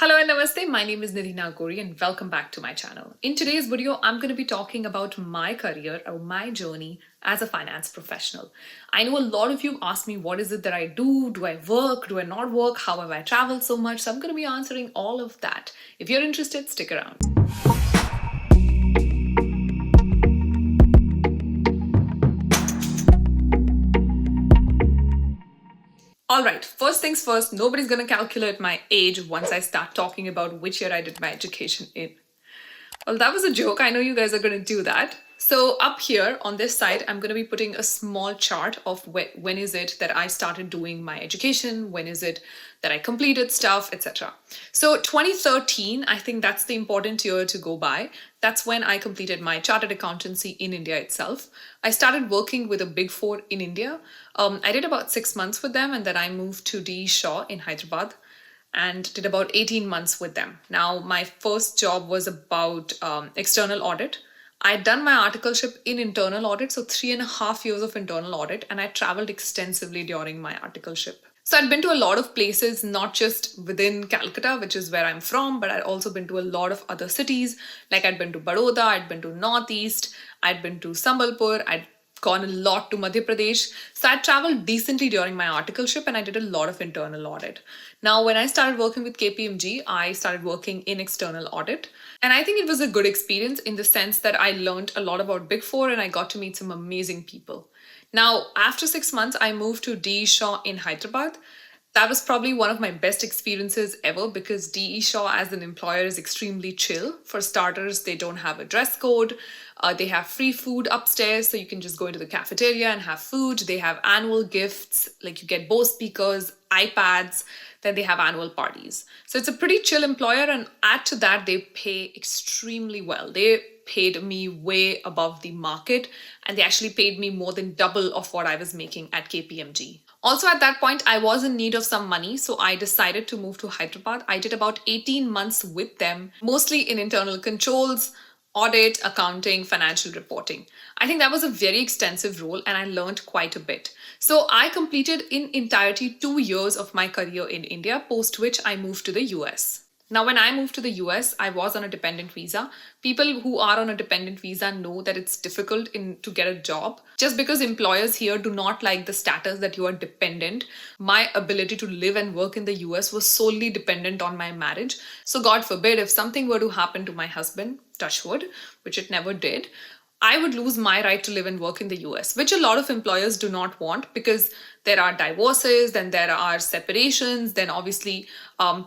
Hello and namaste, my name is Nidhi Nagori and welcome back to my channel. In today's video, I'm going to be talking about my career or my journey as a finance professional. I know a lot of you ask me what is it that I do? Do I work? Do I not work? How have I traveled so much? So I'm going to be answering all of that. If you're interested, stick around. Alright, first things first, nobody's gonna calculate my age once I start talking about which year I did my education in. Well, that was a joke. I know you guys are going to do that. So up here on this side, I'm going to be putting a small chart of when is it that I started doing my education, when is it that I completed stuff, etc. So 2013, I think that's the important year to go by. That's when I completed my chartered accountancy in India itself. I started working with a big four in India. I did about 6 months with them and then I moved to D. Shaw in Hyderabad and did about 18 months with them. Now, my first job was about external audit. I'd done my articleship in internal audit, so 3.5 years of internal audit, and I traveled extensively during my articleship. So I'd been to a lot of places, not just within Calcutta, which is where I'm from, but I'd also been to a lot of other cities. Like I'd been to Baroda, I'd been to Northeast, I'd been to Sambalpur, I'd gone a lot to Madhya Pradesh. So I traveled decently during my articleship and I did a lot of internal audit. Now, when I started working with KPMG, I started working in external audit. And I think it was a good experience in the sense that I learned a lot about Big Four and I got to meet some amazing people. Now, after 6 months, I moved to D. Shaw in Hyderabad. That was probably one of my best experiences ever because D.E. Shaw as an employer is extremely chill. For starters, they don't have a dress code. They have free food upstairs, so you can just go into the cafeteria and have food. They have annual gifts, like you get Bose speakers, iPads, then they have annual parties. So it's a pretty chill employer, and add to that, they pay extremely well. They paid me way above the market, and they actually paid me more than double of what I was making at KPMG. Also at that point, I was in need of some money, so I decided to move to Hyderabad. I did about 18 months with them, mostly in internal controls, audit, accounting, financial reporting. I think that was a very extensive role and I learned quite a bit. So I completed in entirety 2 years of my career in India, post which I moved to the US. Now, when I moved to the US, I was on a dependent visa. People who are on a dependent visa know that it's difficult to get a job. Just because employers here do not like the status that you are dependent, my ability to live and work in the US was solely dependent on my marriage. So God forbid, if something were to happen to my husband, touch wood, which it never did, I would lose my right to live and work in the US, which a lot of employers do not want because there are divorces, then there are separations, then obviously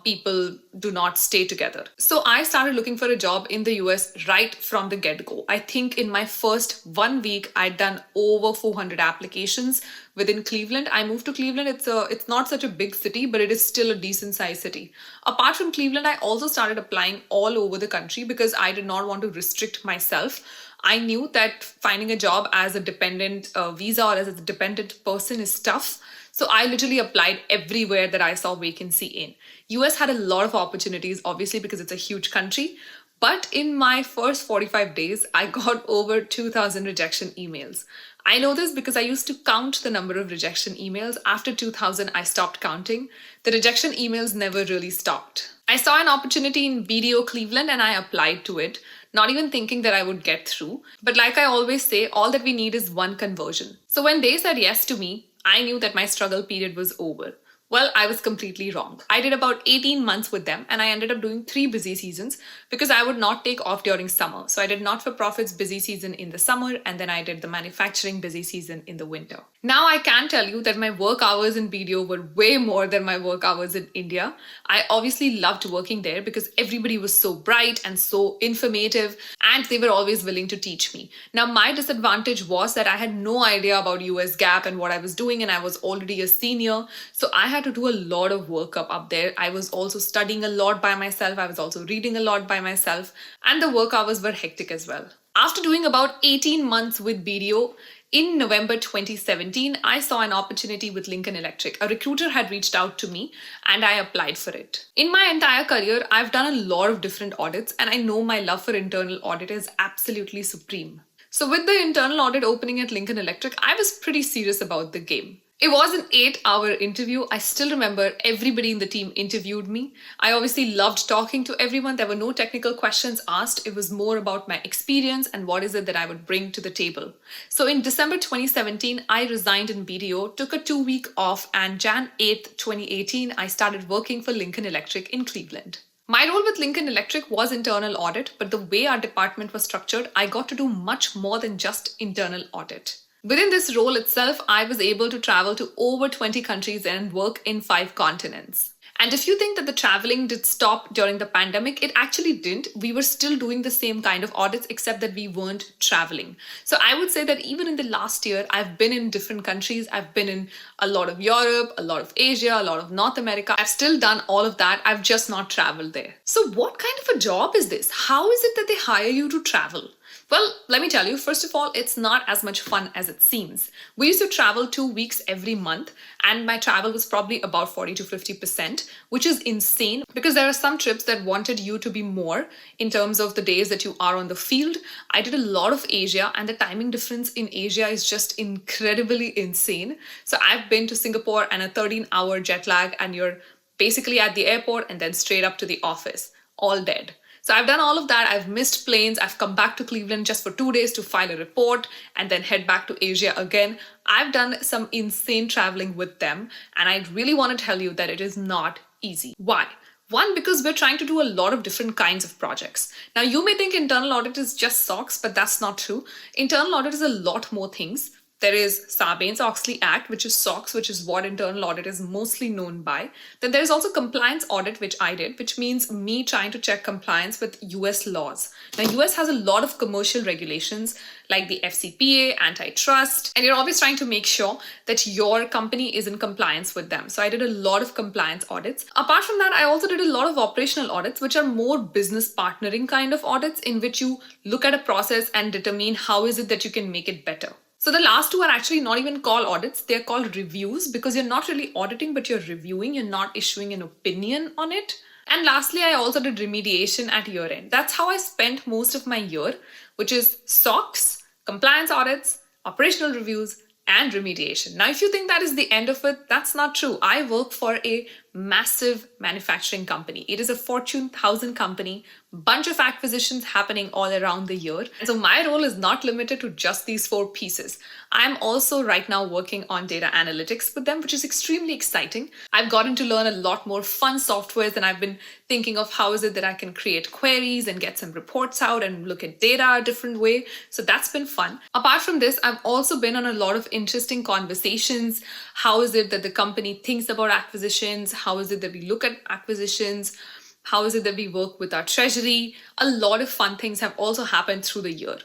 people do not stay together. So I started looking for a job in the US right from the get-go. I think in my first 1 week, I'd done over 400 applications within Cleveland. I moved to Cleveland. It's not such a big city, but it is still a decent sized city. Apart from Cleveland, I also started applying all over the country because I did not want to restrict myself. I knew that finding a job as a dependent visa or as a dependent person is tough. So I literally applied everywhere that I saw vacancy in. US had a lot of opportunities, obviously, because it's a huge country. But in my first 45 days, I got over 2,000 rejection emails. I know this because I used to count the number of rejection emails. After 2000, I stopped counting. The rejection emails never really stopped. I saw an opportunity in BDO Cleveland and I applied to it, not even thinking that I would get through. But like I always say, all that we need is one conversion. So when they said yes to me, I knew that my struggle period was over. Well, I was completely wrong. I did about 18 months with them and I ended up doing 3 busy seasons because I would not take off during summer. So I did not-for-profits busy season in the summer and then I did the manufacturing busy season in the winter. Now I can tell you that my work hours in BDO were way more than my work hours in India. I obviously loved working there because everybody was so bright and so informative and they were always willing to teach me. Now my disadvantage was that I had no idea about US GAAP and what I was doing and I was already a senior. So I had to do a lot of work up there. I was also studying a lot by myself. I was also reading a lot by myself and the work hours were hectic as well. After doing about 18 months with BDO, in November 2017, I saw an opportunity with Lincoln Electric. A recruiter had reached out to me and I applied for it. In my entire career, I've done a lot of different audits and I know my love for internal audit is absolutely supreme. So with the internal audit opening at Lincoln Electric, I was pretty serious about the game. It was an 8-hour interview. I still remember everybody in the team interviewed me. I obviously loved talking to everyone. There were no technical questions asked. It was more about my experience and what is it that I would bring to the table. So in December 2017, I resigned in BDO, took a 2-week off, and Jan 8th, 2018, I started working for Lincoln Electric in Cleveland. My role with Lincoln Electric was internal audit, but the way our department was structured, I got to do much more than just internal audit. Within this role itself, I was able to travel to over 20 countries and work in 5 continents. And if you think that the traveling did stop during the pandemic, it actually didn't. We were still doing the same kind of audits, except that we weren't traveling. So I would say that even in the last year, I've been in different countries. I've been in a lot of Europe, a lot of Asia, a lot of North America. I've still done all of that. I've just not traveled there. So what kind of a job is this? How is it that they hire you to travel? Well, let me tell you, first of all, it's not as much fun as it seems. We used to travel 2 weeks every month, and my travel was probably about 40 to 50%, which is insane because there are some trips that wanted you to be more in terms of the days that you are on the field. I did a lot of Asia, and the timing difference in Asia is just incredibly insane. So I've been to Singapore and a 13-hour jet lag, and you're basically at the airport and then straight up to the office, all dead. So I've done all of that. I've missed planes. I've come back to Cleveland just for 2 days to file a report and then head back to Asia again. I've done some insane traveling with them, and I really want to tell you that it is not easy. Why? One, because we're trying to do a lot of different kinds of projects. Now, you may think internal audit is just SOX, but that's not true. Internal audit is a lot more things. There is Sarbanes-Oxley Act, which is SOX, which is what internal audit is mostly known by. Then there's also compliance audit, which I did, which means me trying to check compliance with US laws. Now, US has a lot of commercial regulations like the FCPA, antitrust, and you're always trying to make sure that your company is in compliance with them. So I did a lot of compliance audits. Apart from that, I also did a lot of operational audits, which are more business partnering kind of audits in which you look at a process and determine how is it that you can make it better. So the last 2 are actually not even called audits. They're called reviews because you're not really auditing, but you're reviewing. You're not issuing an opinion on it. And lastly, I also did remediation at year end. That's how I spent most of my year, which is SOX, compliance audits, operational reviews, and remediation. Now, if you think that is the end of it, that's not true. I work for a massive manufacturing company. It is a Fortune 1000 company, bunch of acquisitions happening all around the year. And so my role is not limited to just these 4 pieces. I'm also right now working on data analytics with them, which is extremely exciting. I've gotten to learn a lot more fun softwares, and I've been thinking of how is it that I can create queries and get some reports out and look at data a different way. So that's been fun. Apart from this, I've also been on a lot of interesting conversations. How is it that the company thinks about acquisitions? How is it that we look at acquisitions? How is it that we work with our treasury? A lot of fun things have also happened through the year.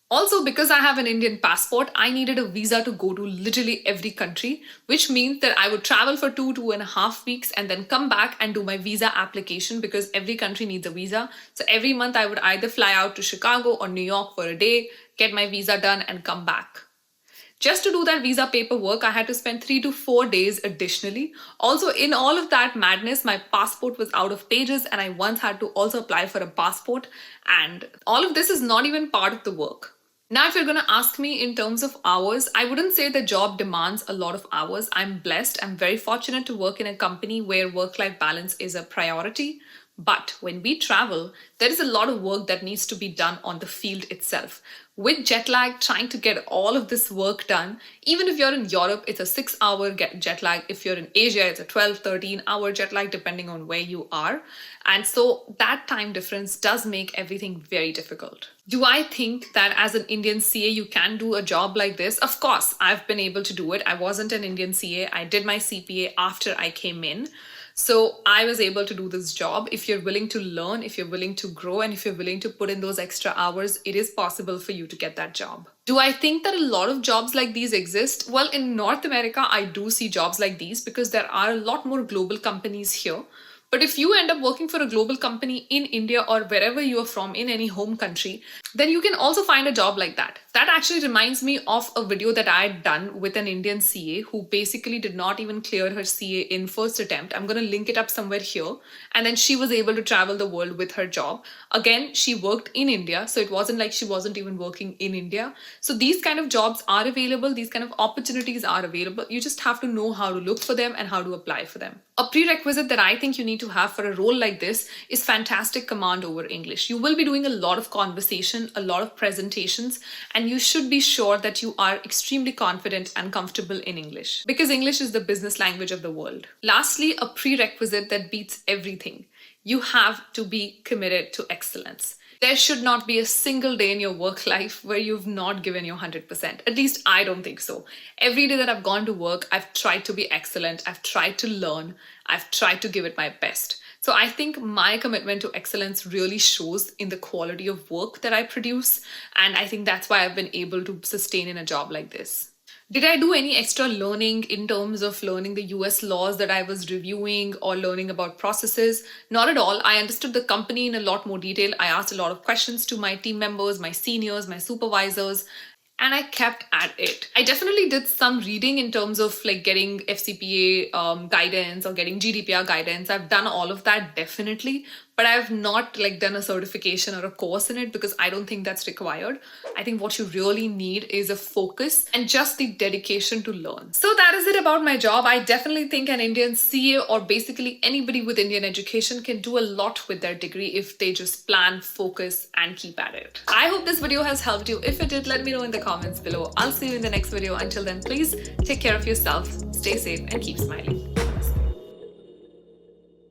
Also, because I have an Indian passport, I needed a visa to go to literally every country, which means that I would travel for 2.5 weeks and then come back and do my visa application because every country needs a visa. So every month I would either fly out to Chicago or New York for a day, get my visa done and come back. Just to do that visa paperwork, I had to spend 3 to 4 days additionally. Also, in all of that madness, my passport was out of pages and I once had to also apply for a passport. And all of this is not even part of the work. Now, if you're going to ask me in terms of hours, I wouldn't say the job demands a lot of hours. I'm blessed. I'm very fortunate to work in a company where work-life balance is a priority. But when we travel, there is a lot of work that needs to be done on the field itself. With jet lag, trying to get all of this work done, even if you're in Europe, it's a 6-hour jet lag. If you're in Asia, it's a 12, 13-hour jet lag, depending on where you are. And so that time difference does make everything very difficult. Do I think that as an Indian CA, you can do a job like this? Of course, I've been able to do it. I wasn't an Indian CA. I did my CPA after I came in. So I was able to do this job. If you're willing to learn, if you're willing to grow, and if you're willing to put in those extra hours, it is possible for you to get that job. Do I think that a lot of jobs like these exist? Well, in North America, I do see jobs like these because there are a lot more global companies here. But if you end up working for a global company in India or wherever you are from in any home country, then you can also find a job like that. That actually reminds me of a video that I had done with an Indian CA who basically did not even clear her CA in first attempt. I'm going to link it up somewhere here. And then she was able to travel the world with her job. Again, she worked in India, so it wasn't like she wasn't even working in India. So these kind of jobs are available, these kind of opportunities are available. You just have to know how to look for them and how to apply for them. A prerequisite that I think you need to have for a role like this is fantastic command over English. You will be doing a lot of conversation, a lot of presentations, and you should be sure that you are extremely confident and comfortable in English, because English is the business language of the world. Lastly, a prerequisite that beats everything. You have to be committed to excellence. There should not be a single day in your work life where you've not given your 100%. At least I don't think so. Every day that I've gone to work, I've tried to be excellent. I've tried to learn. I've tried to give it my best. So I think my commitment to excellence really shows in the quality of work that I produce. And I think that's why I've been able to sustain in a job like this. Did I do any extra learning in terms of learning the US laws that I was reviewing or learning about processes? Not at all. I understood the company in a lot more detail. I asked a lot of questions to my team members, my seniors, my supervisors, and I kept at it. I definitely did some reading in terms of like getting FCPA guidance or getting GDPR guidance. I've done all of that definitely, but I've not like done a certification or a course in it because I don't think that's required. I think what you really need is a focus and just the dedication to learn. So that is it about my job. I definitely think an Indian CA or basically anybody with Indian education can do a lot with their degree if they just plan, focus, and keep at it. I hope this video has helped you. If it did, let me know in the comments below. I'll see you in the next video. Until then, please take care of yourself, stay safe, and keep smiling.